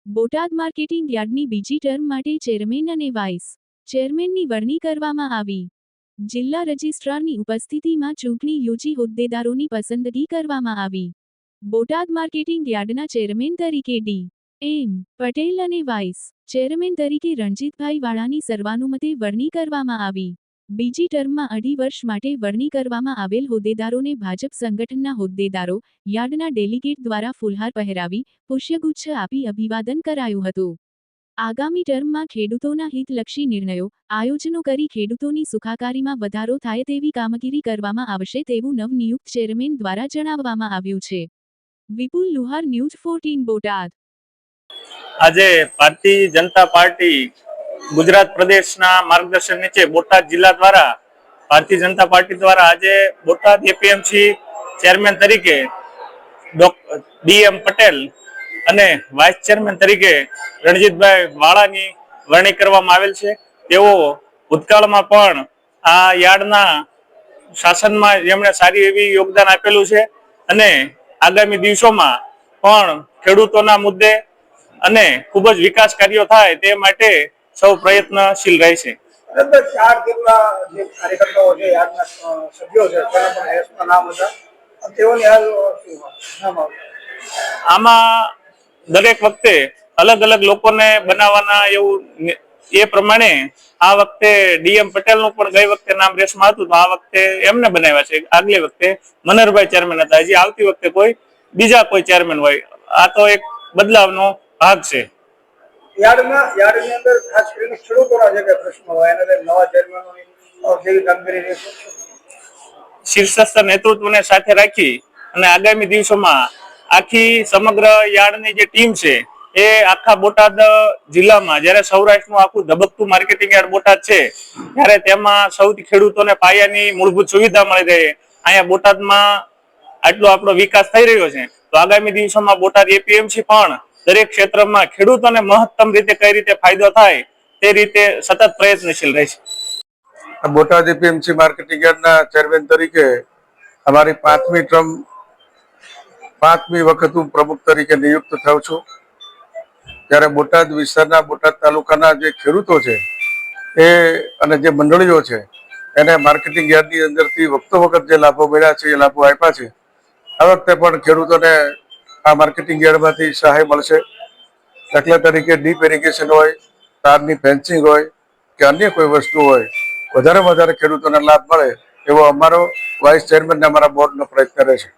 Botad marketing યાર્ડની બીજી term માટે chairman અને વાઇસ ચેરમેનની વરણી કરવામાં આવી. જિલ્લા રજિસ્ટ્રારની ઉપસ્થિતિમાં ચૂંટણી યોજી હોદ્દેદારોની પસંદગી કરવામાં આવી. બોટાદ માર્કેટિંગ યાર્ડના ચેરમેન તરીકે ડી.એમ. પટેલ અને વાઇસ ચેરમેન તરીકે રણજીતભાઈ વાળાની સર્વાનુમતે વરણી કરવામાં આવી. બીજી ટર્મમાં 2.5 વર્ષ માટે વરણી કરવામાં આવેલ હોદ્દેદારોને ભાજપ સંગઠનના હોદ્દેદારો, યાર્ડના ડેલિગેટ દ્વારા ફૂલહાર પહેરાવી, પુષ્યગુચ્છ આપી અભિવાદન કરાયું હતું. આગામી ટર્મમાં ખેડૂતોના હિતલક્ષી નિર્ણયો, આયોજનો કરી ખેડૂતોની સુખાકારીમાં વધારો થાય તેવી કામગીરી કરવામાં આવશે તેવું નવનિયુક્ત ચેરમેન દ્વારા જણાવવામાં આવ્યું છે. વિપુલ લુહાર, ન્યૂઝ 14 બોટાદ. આજે ભારતીય જનતા પાર્ટી ગુજરાત પ્રદેશના માર્ગદર્શન નીચે બોટાદ જિલ્લા દ્વારા ભારતીય જનતા પાર્ટી દ્વારા આજે બોટાદ એપીએમસી ચેરમેન તરીકે ડી.એમ. પટેલ અને વાઇસ ચેરમેન તરીકે રણજીતભાઈ વાળાની વરણી કરવામાં આવેલ છે. તેઓ ભૂતકાળમાં પણ આ યાર્ડના શાસનમાં જેમણે સારી એવી યોગદાન આપેલું છે અને આગામી દિવસોમાં પણ ખેડૂતોના મુદ્દે અને ખૂબ જ વિકાસ કાર્યો થાય તે માટે સૌ પ્રયત્નશીલ રહેશે. આમાં દરેક વખતે અલગ અલગ લોકોને બનાવવાના એવું એ પ્રમાણે આ વખતે ડી.એમ. પટેલનું પણ ગઈ વખતે નામ રેસમાં હતું, તો આ વખતે એમને બનાવ્યા છે. આગલી વખતે મનહરભાઈ ચેરમેન હતા, હજી આવતી વખતે કોઈ બીજા કોઈ ચેરમેન હોય. આ તો એક બદલાવનો ભાગ છે. યાર્ડની અંદર ખાસ કરીને ખેડૂતોના જે પ્રશ્નો હોય એને નવા ચેરમેનોની કેવી કામગીરી રહેશે? શીર્ષસ્થ નેતૃત્વને સાથે રાખી અને આગામી દિવસોમાં આખી સમગ્ર યાર્ડની જે ટીમ છે એ આખા બોટાદ જિલ્લામાં, જ્યારે સૌરાષ્ટ્રનું આખું ધબકતું માર્કેટિંગ યાર્ડ બોટાદ છે ત્યારે તેમાં સૌથી ખેડૂતોને પાયાની મૂળભૂત સુવિધા મળી રહે. અહીંયા બોટાદમાં આટલો આપણો વિકાસ થઈ રહ્યો છે, તો આગામી દિવસોમાં બોટાદ એપીએમસી પણ દરેક ક્ષેત્રમાં ખેડૂતોને મહત્તમ રીતે કઈ રીતે ફાયદો થાય તે રીતે સતત પ્રયત્નશીલ રહેશે. બોટાદ એપીએમસી માર્કેટિંગ યાર્ડના ચેરમેન તરીકે અમારી પાંચમી વખત હું પ્રમુખ તરીકે નિયુક્ત થયો છું. ત્યારે બોટાદ વિસ્તારના, બોટાદ તાલુકાના જે ખેડૂતો છે એ અને જે મંડળીઓ છે એને માર્કેટિંગ યાર્ડની અંદરથી વખતો વખત જે લાભો મળ્યા છે એ લાભો આપ્યા છે. આ વખતે પણ ખેડૂતોને આ માર્કેટિંગ યાર્ડમાંથી સહાય મળશે. દાખલા તરીકે ડીપ ઇરિગેશન હોય, તારની ફેન્સિંગ હોય કે અન્ય કોઈ વસ્તુ હોય, વધારે ખેડૂતોને લાભ મળે એવો અમારો વાઇસ ચેરમેન અને અમારા બોર્ડનો પ્રયત્ન રહેશે.